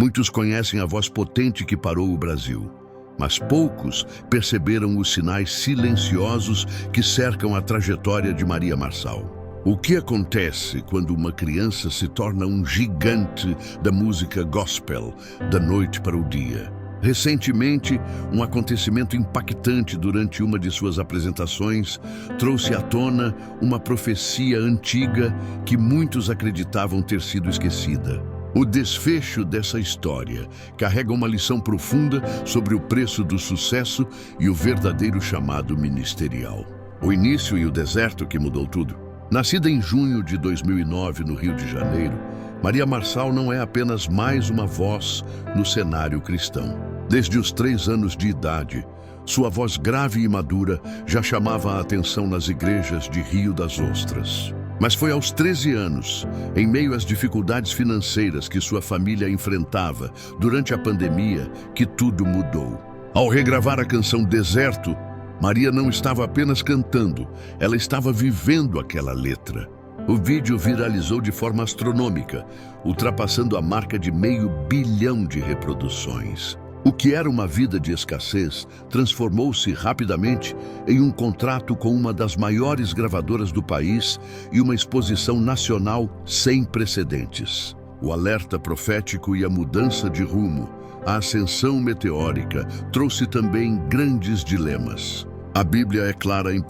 Muitos conhecem a voz potente que parou o Brasil, mas poucos perceberam os sinais silenciosos que cercam a trajetória de Maria Marçal. O que acontece quando uma criança se torna um gigante da música gospel, da noite para o dia? Recentemente, um acontecimento impactante durante uma de suas apresentações trouxe à tona uma profecia antiga que muitos acreditavam ter sido esquecida. O desfecho dessa história carrega uma lição profunda sobre o preço do sucesso e o verdadeiro chamado ministerial. O início e o deserto que mudou tudo. Nascida em junho de 2009 no Rio de Janeiro, Maria Marçal não é apenas mais uma voz no cenário cristão. Desde os 3 anos de idade, sua voz grave e madura já chamava a atenção nas igrejas de Rio das Ostras. Mas foi aos 13 anos, em meio às dificuldades financeiras que sua família enfrentava durante a pandemia, que tudo mudou. Ao regravar a canção Deserto, Maria não estava apenas cantando, ela estava vivendo aquela letra. O vídeo viralizou de forma astronômica, ultrapassando a marca de 500 milhões de reproduções. O que era uma vida de escassez transformou-se rapidamente em um contrato com uma das maiores gravadoras do país e uma exposição nacional sem precedentes. O alerta profético e a mudança de rumo, a ascensão meteórica, trouxe também grandes dilemas. A Bíblia é clara em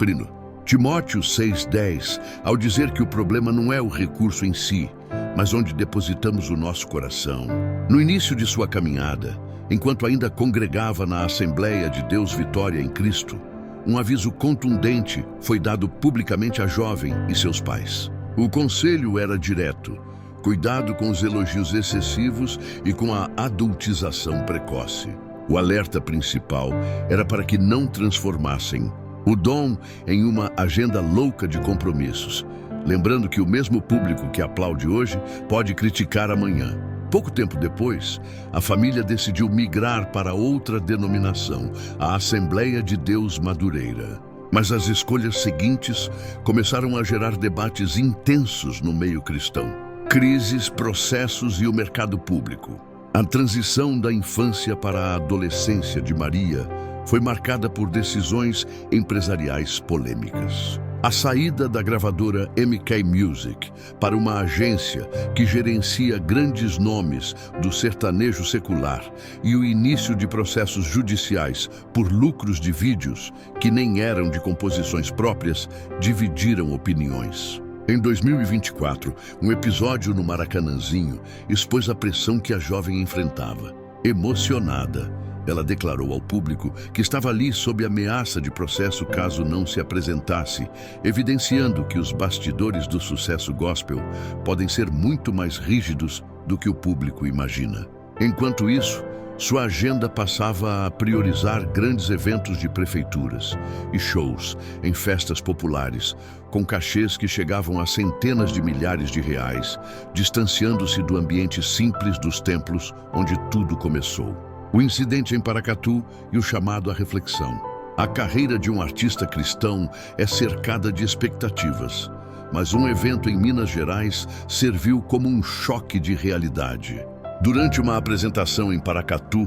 Timóteo 6,10, ao dizer que o problema não é o recurso em si, mas onde depositamos o nosso coração. No início de sua caminhada, enquanto ainda congregava na Assembleia de Deus Vitória em Cristo, um aviso contundente foi dado publicamente à jovem e seus pais. O conselho era direto: cuidado com os elogios excessivos e com a adultização precoce. O alerta principal era para que não transformassem o dom em uma agenda louca de compromissos, lembrando que o mesmo público que aplaude hoje pode criticar amanhã. Pouco tempo depois, a família decidiu migrar para outra denominação, a Assembleia de Deus Madureira. Mas as escolhas seguintes começaram a gerar debates intensos no meio cristão. Crises, processos e o mercado público. A transição da infância para a adolescência de Maria foi marcada por decisões empresariais polêmicas. A saída da gravadora MK Music para uma agência que gerencia grandes nomes do sertanejo secular e o início de processos judiciais por lucros de vídeos que nem eram de composições próprias dividiram opiniões. Em 2024, um episódio no Maracanãzinho expôs a pressão que a jovem enfrentava. Emocionada, ela declarou ao público que estava ali sob ameaça de processo caso não se apresentasse, evidenciando que os bastidores do sucesso gospel podem ser muito mais rígidos do que o público imagina. Enquanto isso, sua agenda passava a priorizar grandes eventos de prefeituras e shows em festas populares, com cachês que chegavam a centenas de milhares de reais, distanciando-se do ambiente simples dos templos onde tudo começou. O incidente em Paracatu e o chamado à reflexão. A carreira de um artista cristão é cercada de expectativas, mas um evento em Minas Gerais serviu como um choque de realidade. Durante uma apresentação em Paracatu,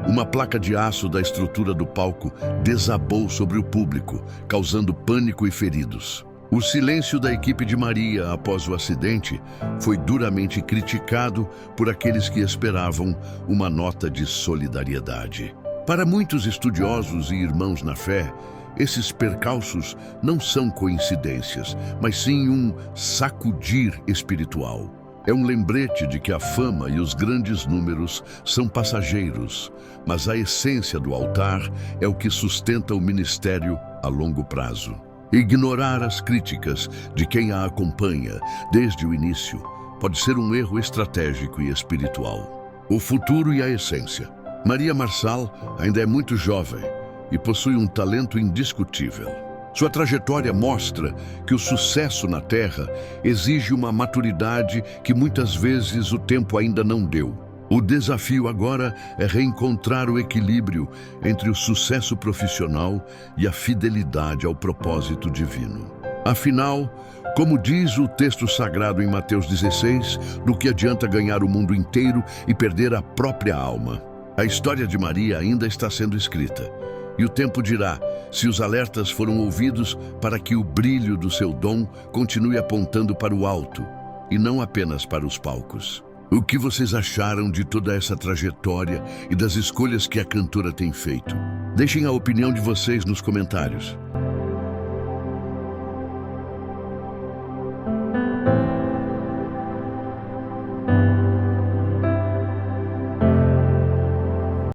uma placa de aço da estrutura do palco desabou sobre o público, causando pânico e feridos. O silêncio da equipe de Maria após o acidente foi duramente criticado por aqueles que esperavam uma nota de solidariedade. Para muitos estudiosos e irmãos na fé, esses percalços não são coincidências, mas sim um sacudir espiritual. É um lembrete de que a fama e os grandes números são passageiros, mas a essência do altar é o que sustenta o ministério a longo prazo. Ignorar as críticas de quem a acompanha desde o início pode ser um erro estratégico e espiritual. O futuro e a essência. Maria Marçal ainda é muito jovem e possui um talento indiscutível. Sua trajetória mostra que o sucesso na Terra exige uma maturidade que muitas vezes o tempo ainda não deu. O desafio agora é reencontrar o equilíbrio entre o sucesso profissional e a fidelidade ao propósito divino. Afinal, Como diz o texto sagrado em Mateus 16, do que adianta ganhar o mundo inteiro e perder a própria alma? A história de Maria ainda está sendo escrita. E o tempo dirá se os alertas foram ouvidos para que o brilho do seu dom continue apontando para o alto e não apenas para os palcos. O que vocês acharam de toda essa trajetória e das escolhas que a cantora tem feito? Deixem a opinião de vocês nos comentários.